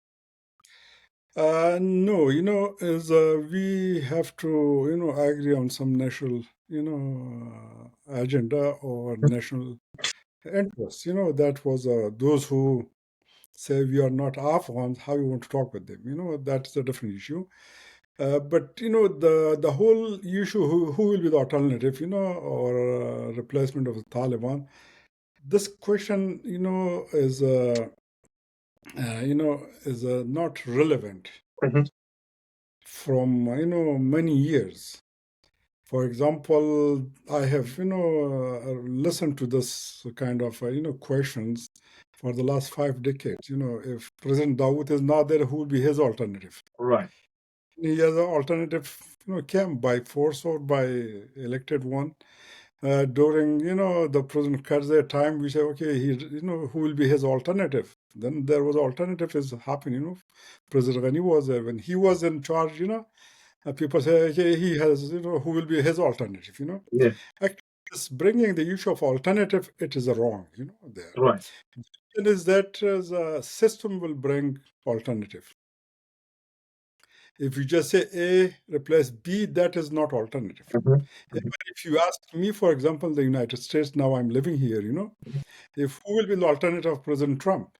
No, is we have to, agree on some national, agenda or national interests. That was those who say we are not Afghans, how you want to talk with them. That's a different issue. But the whole issue, who will be the alternative, or replacement of the Taliban. This question, is not relevant Mm-hmm. from many years. For example, I have listened to this kind of questions for the last 5 decades. If President Dawood is not there, who will be his alternative? Right. He has an alternative, came by force or by elected one. During the President Karzai time, we say, okay, who will be his alternative? Then there was alternative is happening. President Ghani was there when he was in charge. People say, okay, he has, who will be his alternative? Yeah. Actually, just bringing the issue of alternative, it is wrong. There. Right. It is that the system will bring alternative. If you just say A replace B, that is not alternative. Mm-hmm. If you ask me, for example, the United States, now I'm living here, if who will be the alternative of President Trump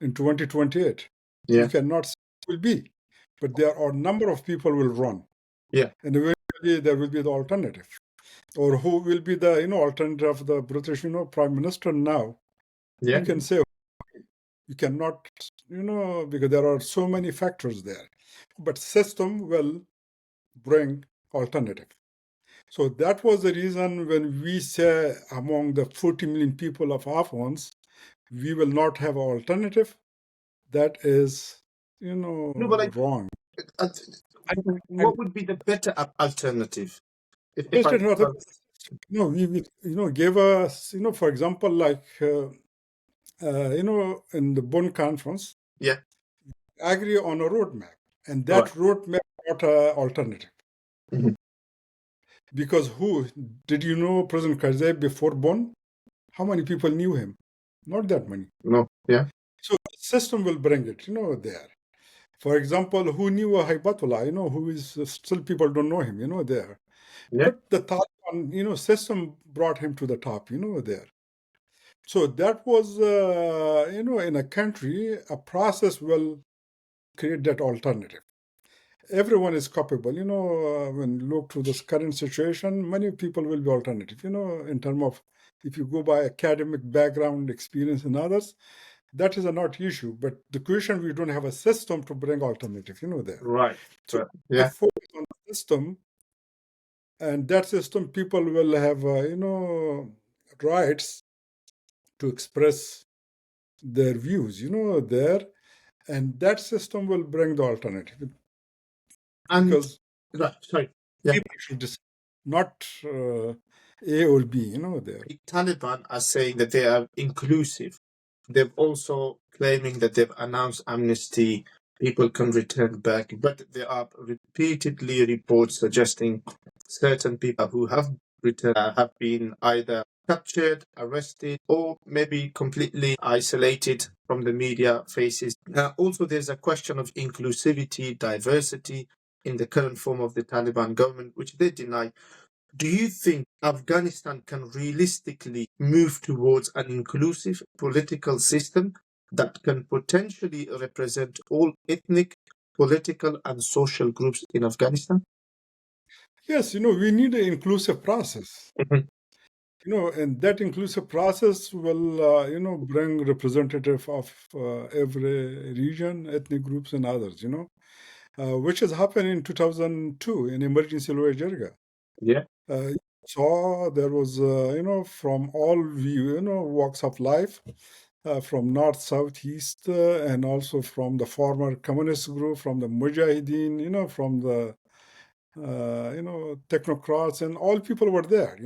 in 2028, you Yeah. cannot say who will be. But there are a number of people will run. Yeah. And eventually there will be the alternative. Or who will be the alternative of the British, Prime Minister now. Yeah. You can say you cannot, because there are so many factors there. But system will bring alternative. So that was the reason when we say among the 40 million people of Afghans, we will not have an alternative. That is, No, but like, wrong. uh, And what would be the better alternative? If I, President Rather, gave us, for example, like, in the Bonn conference, yeah. agree on a roadmap. And that Right. roadmap not an alternative. Mhm. Because who, did you know President Karzai before Bonn? How many people knew him? Not that many. No. Yeah. So the system will bring it, there. For example, who knew Haibatullah, who is still people don't know him, there. Yeah. But the Taliban, system brought him to the top, there. So that was, in a country, a process will create that alternative. everyone is capable. When you look to this current situation, many people will be alternative. In terms of if you go by academic background, experience, and others, that is a not issue. But the question, we don't have a system to bring alternative. There. Right. So Yeah. focus on the system, and that system, people will have rights to express their views. There, and that system will bring the alternative And because right, sorry. Yeah. people should decide, not A or B. There. The Taliban are saying that they are inclusive. They've also claiming that they've announced amnesty. People can return back, but there are repeatedly reports suggesting certain people who have returned have been either captured, arrested, or maybe completely isolated from the media faces. Also, there's a question of inclusivity, diversity in the current form of the Taliban government, which they deny. Do you think Afghanistan can realistically move towards an inclusive political system that can potentially represent all ethnic, political, and social groups in Afghanistan? Yes, we need an inclusive process. Mhm. And that inclusive process will, bring representative of every region, ethnic groups, and others. Which has happened in 2002 in emergency law Jirga. Yeah. Uh, so there was, from all view, walks of life, from north, south, east, and also from the former communist group, from the Mujahideen, from the, technocrats, and all people were there.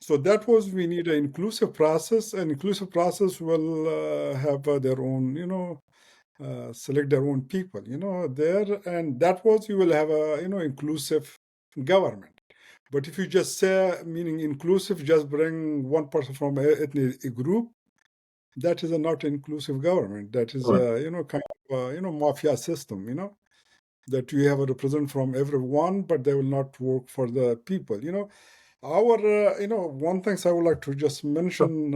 So that was, we need an inclusive process, and inclusive process will have their own, select their own people, there, and that was, you will have a, inclusive government. But if you just say, meaning inclusive, just bring one person from a ethnic group, that is a not inclusive government. That is, Right. kind of, mafia system, that you have a representative from everyone, but they will not work for the people, Our, one things I would like to just mention,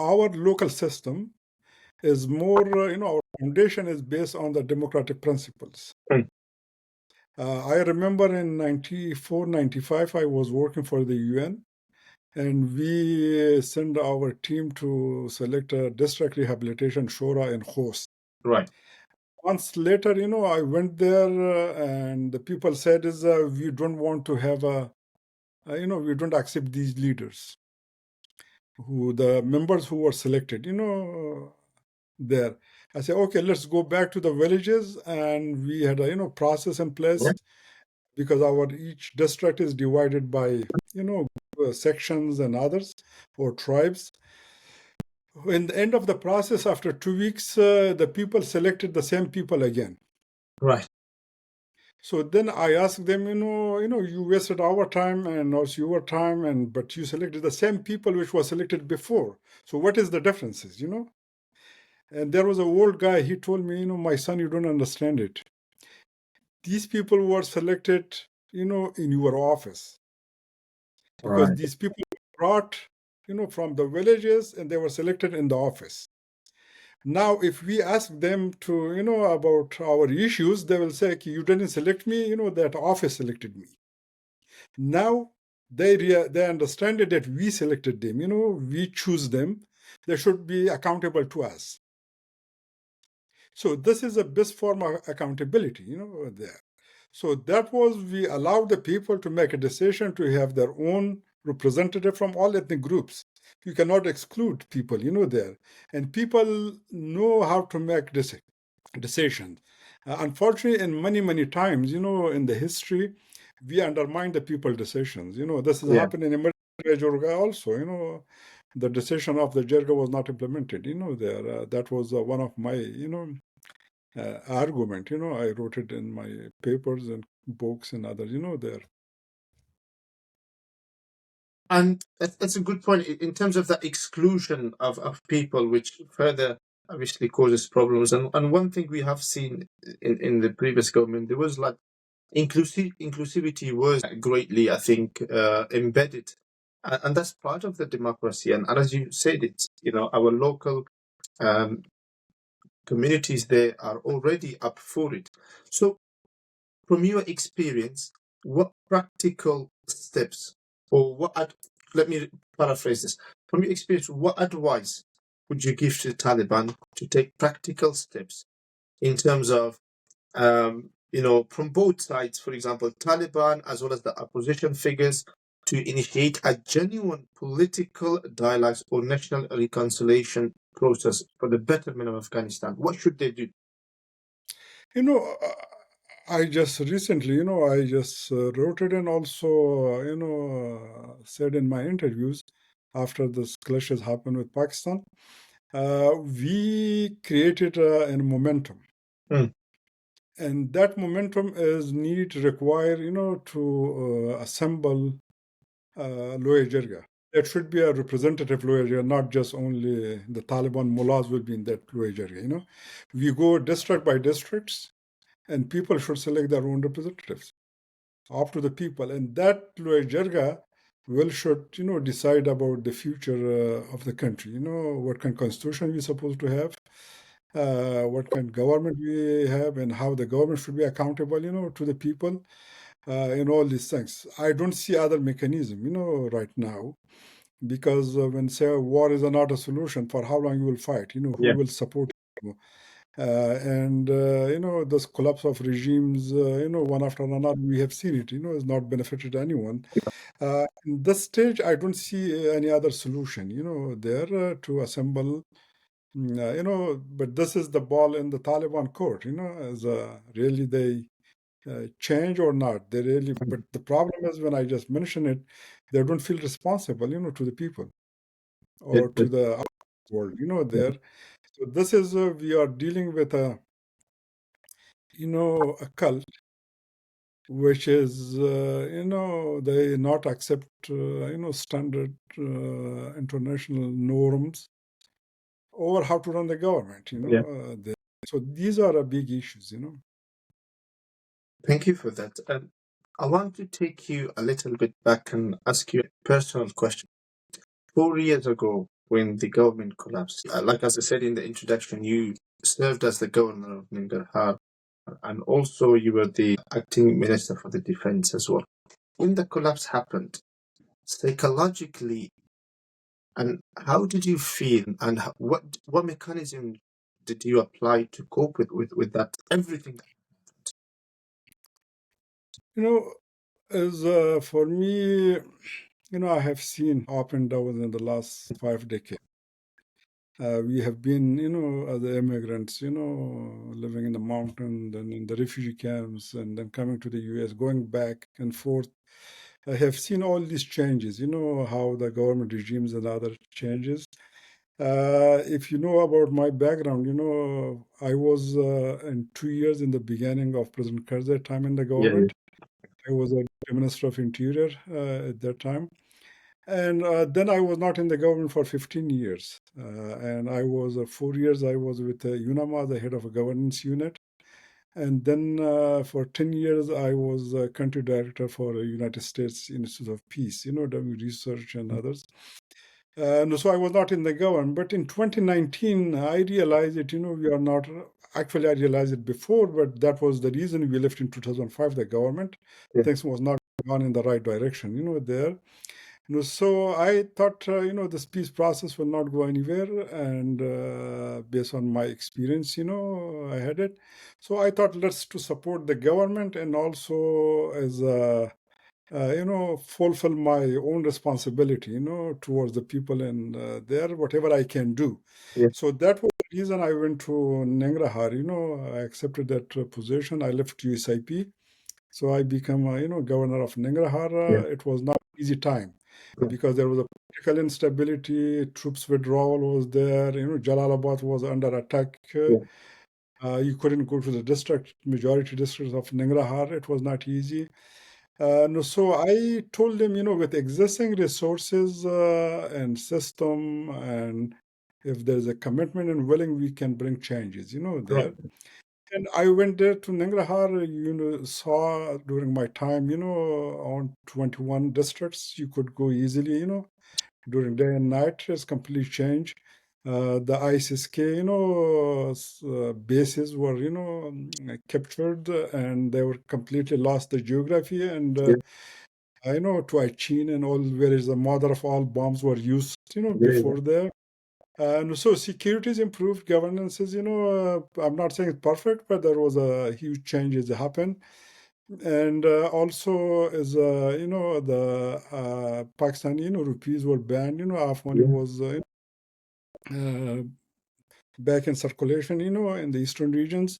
our local system is more, our foundation is based on the democratic principles. Mm. I remember in 94, 95, I was working for the UN, and we sent our team to select a district rehabilitation shura in Khost. Right. Months later, I went there, and the people said, "Is we don't want to have we don't accept these leaders, the members who were selected, there." I said, "Okay, let's go back to the villages," and we had a process in place. Yeah. Because our each district is divided by sections and others or tribes. In the end of the process, after 2 weeks, the people selected the same people again. Right. So then I asked them, you wasted our time and also your time, but you selected the same people which was selected before. So what is the differences, And there was an old guy. He told me, my son, you don't understand it. These people were selected, in your office. Because Right. these people were brought, from the villages, and they were selected in the office. Now, if we ask them to, about our issues, they will say, "You didn't select me, that office selected me." Now, they understand that we selected them, we choose them. They should be accountable to us. So this is the best form of accountability, there. So that was, we allowed the people to make a decision to have their own representative from all ethnic groups. You cannot exclude people, there. And people know how to make decisions. Unfortunately, in many, many times, in the history, we undermine the people decisions. This has Yeah. happened in Emergency also, the decision of the Jirga was not implemented, there. That was one of my, argument. I wrote it in my papers and books and others. There. And that's a good point in terms of that exclusion of people, which further obviously causes problems. And one thing we have seen in the previous government, there was like inclusivity was greatly, I think, embedded. And that's part of the democracy. And as you said, it's, our local communities there are already up for it. So, from your experience, what practical steps, or let me paraphrase this. From your experience, what advice would you give to the Taliban to take practical steps in terms of, from both sides, for example, Taliban as well as the opposition figures, to initiate a genuine political dialogue or national reconciliation process for the betterment of Afghanistan? What should they do? I just recently, I just wrote it and also, said in my interviews after this clashes happened with Pakistan, we created a momentum. Mm. And that momentum is require, to assemble Loya Jirga. There should be a representative Loya Jirga, not just only the Taliban mullahs will be in that Loya Jirga, We go district by districts, and people should select their own representatives up to the people. And that Loya Jirga should, decide about the future of the country, what kind of constitution we're supposed to have, what kind of government we have, and how the government should be accountable, to the people, and all these things. I don't see other mechanism, right now, because when say war is not a solution, for how long you will fight, who Yeah. will support you? And this collapse of regimes, one after another, we have seen it, has not benefited anyone. In this stage, I don't see any other solution, there to assemble. But this is the ball in the Taliban court, as really they change or not. They really, but the problem is when I just mention it, they don't feel responsible, to the people or to the outside world, there. So this is we are dealing with a a cult which is they not accept standard international norms over how to run the government. Yeah. So these are big issues. Thank you for that. I want to take you a little bit back and ask you a personal question. 4 years ago, when the government collapsed, like as I said in the introduction, you served as the governor of Nangarhar, and also you were the acting minister for the defense as well. When the collapse happened, psychologically, and how did you feel, and what mechanism did you apply to cope with that everything? As for me, I have seen up and down in the last 5 decades. We have been, as immigrants, living in the mountains and in the refugee camps and then coming to the US, going back and forth. I have seen all these changes, how the government regimes and other changes. If you know about my background, I was in 2 years in the beginning of President Karzai's time in the government. I was a Minister of Interior at that time. And then I was not in the government for 15 years. And I was 4 years, I was with UNAMA, the head of a governance unit. And then for 10 years, I was country director for the United States Institute of Peace, doing research and others. So I was not in the government. But in 2019, I realized that, we are not, actually I realized it before, but that was the reason we left in 2005, the government. Yeah. Things was not gone in the right direction, there. So I thought, this peace process will not go anywhere. And based on my experience, I had it. So I thought let's to support the government and also as fulfill my own responsibility, towards the people and there, whatever I can do. Yeah. So that was the reason I went to Nangarhar, I accepted that position. I left USIP. So I became, governor of Nangarhar. Yeah. It was not easy time Yeah. because there was a political instability, troops withdrawal was there, Jalalabad was under attack. You couldn't go to the majority districts of Nangarhar. It was not easy. So I told them, with existing resources and system, and if there's a commitment and willing, we can bring changes, there. Right. And I went there to Nangarhar, saw during my time, on 21 districts, you could go easily, during day and night. It's complete change. The ISIS-K, bases were, captured, and they were completely lost the geography. And Yeah. I know to Achin and all, where is the mother of all bombs were used, Yeah. before there. And so security is improved, governance is, I'm not saying it's perfect, but there was a huge changes that happened. And also is, the Pakistani, rupees were banned, half money Yeah. was uh, back in circulation, in the eastern regions.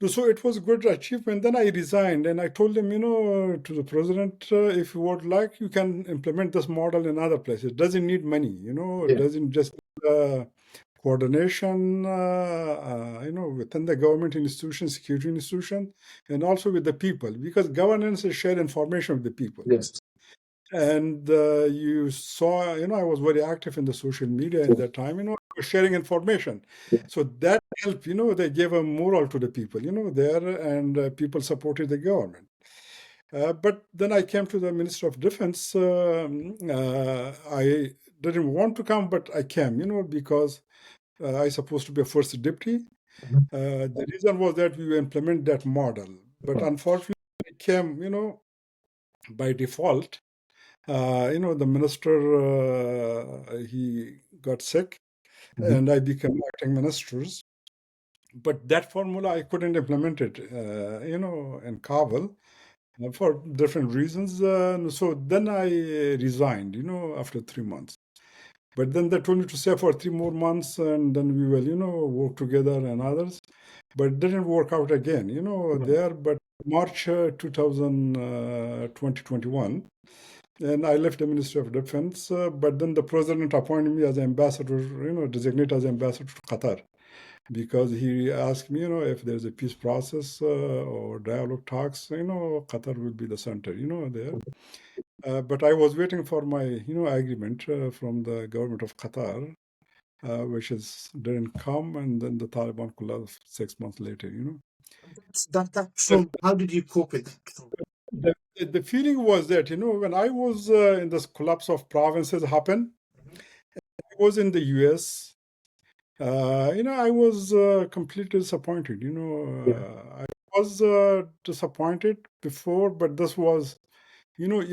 So it was a good achievement. Then I resigned and I told him, to the president, if you would like, you can implement this model in other places. It doesn't need money, it Yeah. doesn't just coordination, within the government institution, security institution, and also with the people, because governance is shared information with the people. Yes. And you saw, I was very active in the social media in Yeah. that time, sharing information. Yeah. So that helped, they gave a moral to the people, there, and people supported the government. But then I came to the Minister of Defense. I didn't want to come, but I came, because I supposed to be a first deputy. Mhm. The reason was that we implement that model. But unfortunately, it came, by default. The minister, he got sick, Mhm. and I became acting ministers. But that formula, I couldn't implement it, in Kabul for different reasons. So then I resigned, after 3 months. But then they told me to stay for 3 more months, and then we will, work together and others. But it didn't work out again, Yeah. there. But March 2021, and I left the Ministry of Defense, but then the president appointed me as ambassador, designated as ambassador to Qatar, because he asked me, if there's a peace process or dialogue talks, Qatar will be the center, there. But I was waiting for my, agreement from the government of Qatar, which didn't come, and then the Taliban collapsed 6 months later, That trauma. How did you cope with that trauma? The feeling was that, when I was in this collapse of provinces happened, Mhm. I was in the US. I was completely disappointed. Yeah. I was disappointed before, but this was,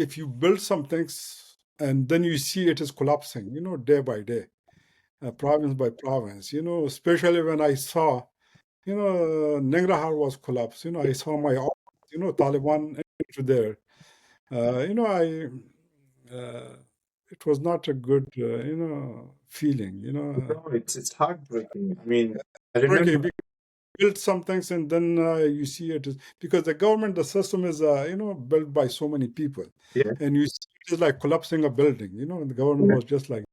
if you build some things and then you see it is collapsing, day by day, province by province, especially when I saw, Nangarhar was collapsed. I saw my office, Taliban into there. I it was not a good, feeling, No, it's heartbreaking. I mean, I breaking. remember. Build some things and then you see it is because the government, the system is, built by so many people, Yeah. and you see it is like collapsing a building. And the government Yeah. was just like.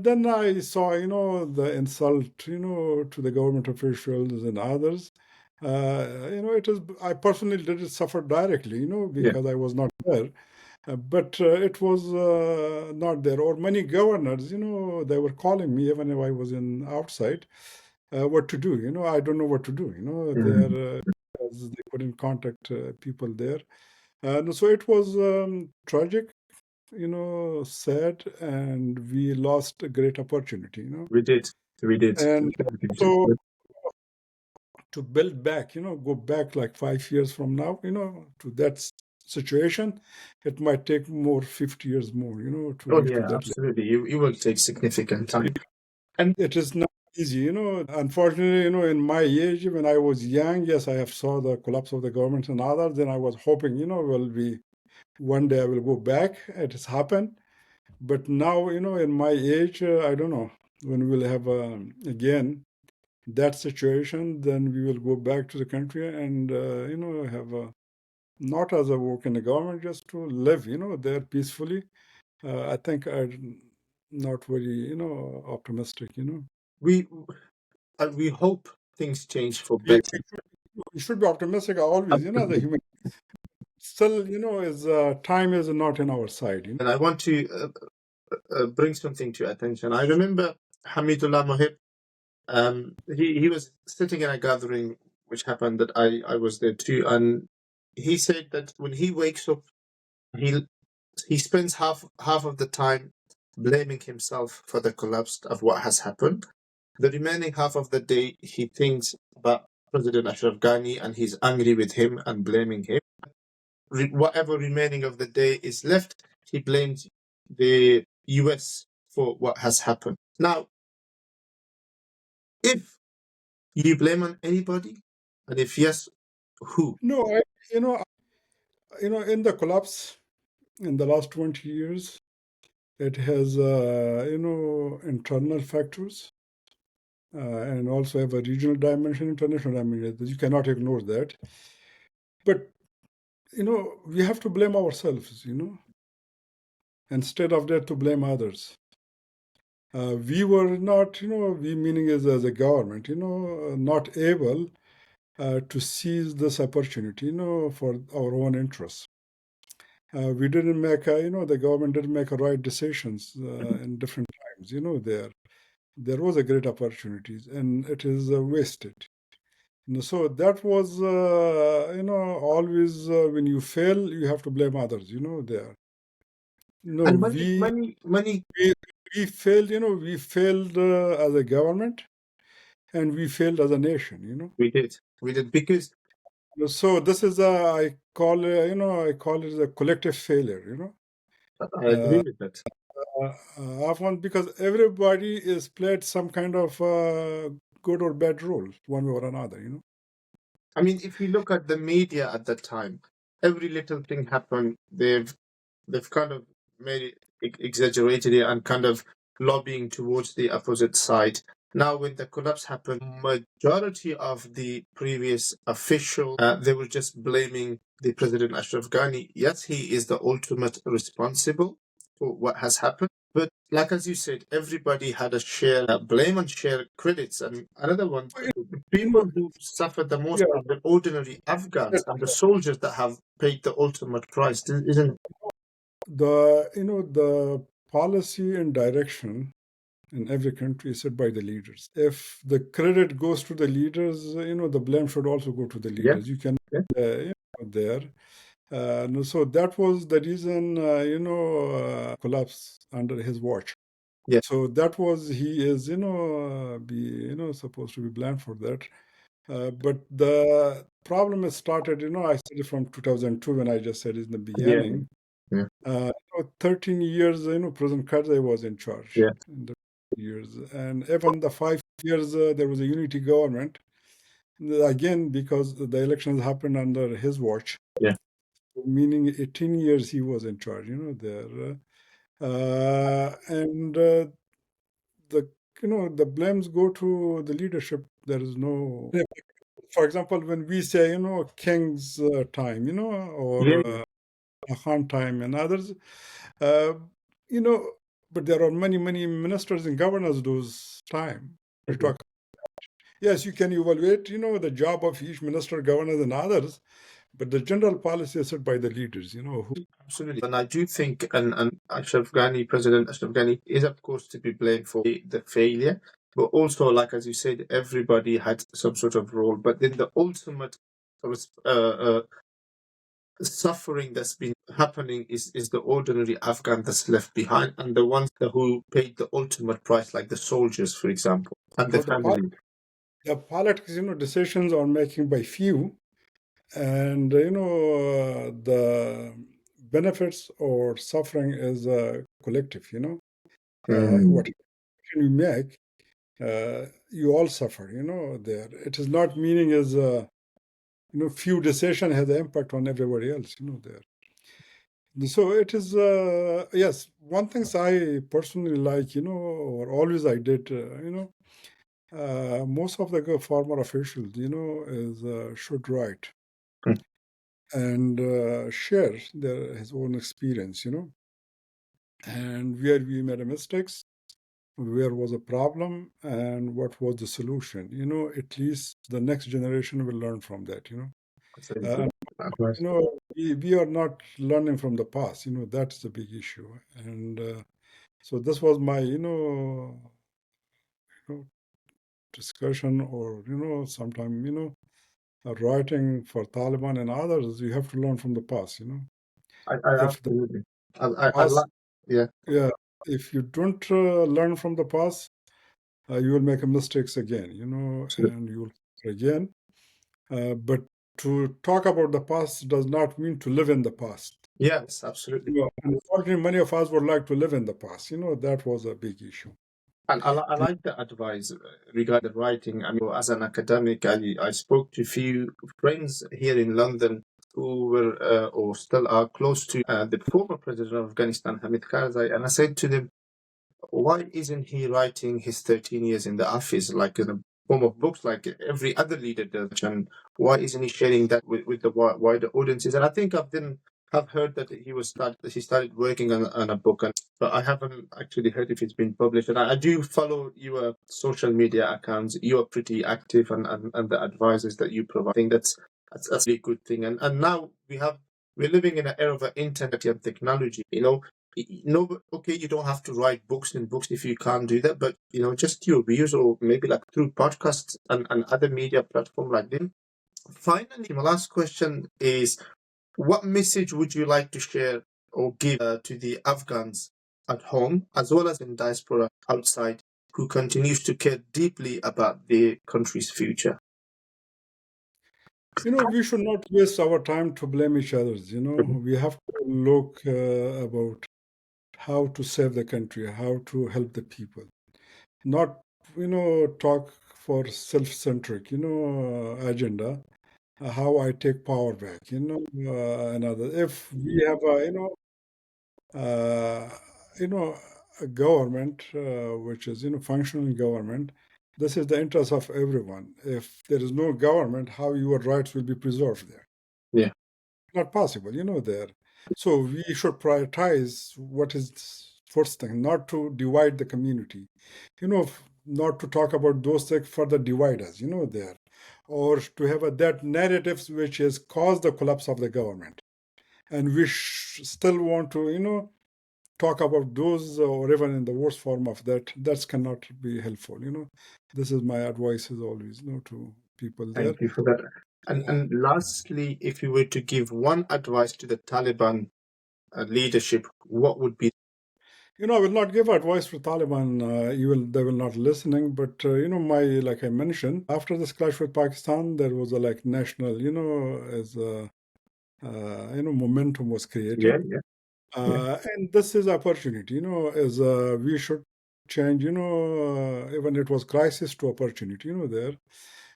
Then I saw, the insult, to the government officials and others. It is. I personally didn't suffer directly, Yeah. because I was not there. But it was not there. Or many governors, they were calling me even if I was in outside, what to do. I don't know what to do. Mhm. Because they couldn't contact people there. So it was tragic, sad, and we lost a great opportunity. We did. We did. And We did. so to build back, go back like 5 years from now, to that situation, it might take more 50 years more, to Oh reach to yeah, that level. absolutely. You will take significant time. And It is not easy, Unfortunately, in my age, when I was young, yes, I have saw the collapse of the government and others, and I was hoping, will be one day I will go back. It has happened. But now, in my age, I don't know when we'll have again that situation, then we will go back to the country and, have not as a work in the government, just to live, there peacefully. I think I'm not very, optimistic. we we hope things change for Yeah, better. we should be optimistic always, the Absolutely. human. Still, is time is not in our side. And I want to bring something to your attention. I remember Hamidullah Mohib. He was sitting in a gathering which happened that I was there too, and he said that when he wakes up, he he spends half of the time blaming himself for the collapse of what has happened. The remaining half of the day, he thinks about President Ashraf Ghani and he's angry with him and blaming him. Whatever remaining of the day is left, he blames the US for what has happened. Now, if you blame on anybody, and if yes, who? No, in the collapse in the last 20 years, it has, internal factors and also have a regional dimension, international dimension. You cannot ignore that. But, we have to blame ourselves, instead of that to blame others. We were not, we meaning is as a government, not able to seize this opportunity, for our own interests. We didn't make, the government didn't make right decisions in different times, there was a great opportunities and it is wasted. So that was, always when you fail, you have to blame others, there. And We failed, we failed as a government and we failed as a nation, we did because So this is I call it a collective failure, I agree with that. Often because everybody is played some kind of good or bad role, one way or another. I mean, if you look at the media at that time, every little thing happened, they've kind of made it exaggerated it and kind of lobbying towards the opposite side. Now, when the collapse happened, majority of the previous officials, they were just blaming the President Ashraf Ghani. Yes, he is the ultimate responsible for what has happened. But like as you said, everybody had a share blame and share credits. And another one, the people who suffered the most Yeah, are the ordinary Afghans and the soldiers that have paid the ultimate price, isn't it? the policy and direction in every country is set by the leaders. If the credit goes to the leaders, the blame should also go to the leaders. You can there. No, so that was the reason, collapse under his watch. Yeah. So that was he is, supposed to be blamed for that. But the problem has started, I said from 2002 when I just said it in the beginning. Yeah. 13 years, President Karzai was in charge. Yeah. In the years, and even the 5 years there was a unity government. Again, because the elections happened under his watch. Yeah. Meaning 18 years he was in charge, there. And the blames go to the leadership. There is no, for example, when we say, King's time, or Khan time and others, you know, but there are many, many ministers and governors those time. You talk. Yes, you can evaluate, the job of each minister, governors, and others, but the general policy is set by the leaders, who. Absolutely. And I do think, and Ashraf Ghani, President Ashraf Ghani, is of course to be blamed for the failure. But also, like as you said, everybody had some sort of role. But then the ultimate suffering that's been happening is the ordinary Afghan that's left behind, and the ones who paid the ultimate price, like the soldiers, for example, and the family. The politics, decisions are making by few, and the benefits or suffering is collective. What you make, you all suffer. There it is not meaning is few decision has an impact on everybody else. There. So it is yes. One things I personally like, or always I did, most of the former officials, is should write and share his own experience, and where we made a mistakes, where was a problem, and what was the solution. At least the next generation will learn from that. We are not learning from the past. That's the big issue, and so this was my discussion, or sometime writing for Taliban and others. You have to learn from the past. I If the absolutely. I past, like, yeah. yeah, if you don't learn from the past, you will make mistakes again, and you will again. But to talk about the past does not mean to live in the past. Yes, absolutely. Unfortunately, many of us would like to live in the past. That was a big issue. And I like the advice regarding the writing. I mean, as an academic, I spoke to a few friends here in London who were or still are close to the former president of Afghanistan, Hamid Karzai, and I said to them, why isn't he writing his 13 years in the office like in the form of books like every other leader does? And why isn't he sharing that with the wider audiences? And I think I've heard that he started working on a book, but I haven't actually heard if it's been published. And I do follow your social media accounts. You are pretty active and the advices that you provide. I think that's a really good thing. And now we're living in an era of internet and technology. No, okay, you don't have to write books and books if you can't do that, but just your views or maybe like through podcasts and other media platform like this. Finally, my last question is, what message would you like to share or give to the Afghans at home as well as in diaspora outside who continues to care deeply about their country's future? We should not waste our time to blame each other. We have to look about how to save the country, how to help the people, not, talk for self-centric, agenda, how I take power back, another. If we have uh, you know, a government which is, functional government, this is the interest of everyone. If there is no government, how your rights will be preserved there? Yeah. Not possible, there. So we should prioritize what is first thing, not to divide the community, not to talk about those things further divide us, there, or to have that narratives which has caused the collapse of the government. And we still want to, talk about those, or even in the worst form of that cannot be helpful. This is my advice is always, to people there. Thank you for that. And lastly, if you were to give one advice to the Taliban leadership, what would be? I will not give advice to Taliban. They will not listening. But like I mentioned, after this clash with Pakistan, there was a national, as momentum was created. Yeah. And this is opportunity, as we should change, even it was crisis to opportunity, there.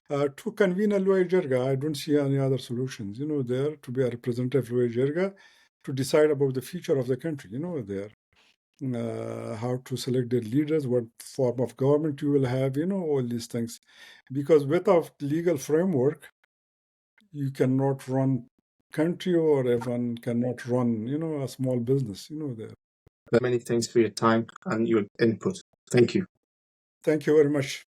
To convene a Loy Jirga, I don't see any other solutions, there, to be a representative Loy Jirga, to decide about the future of the country, there. How to select the leaders, what form of government you will have, all these things. Because without legal framework, you cannot run country or even cannot run, a small business, there. Many thanks for your time and your input. Thank you. Thank you very much.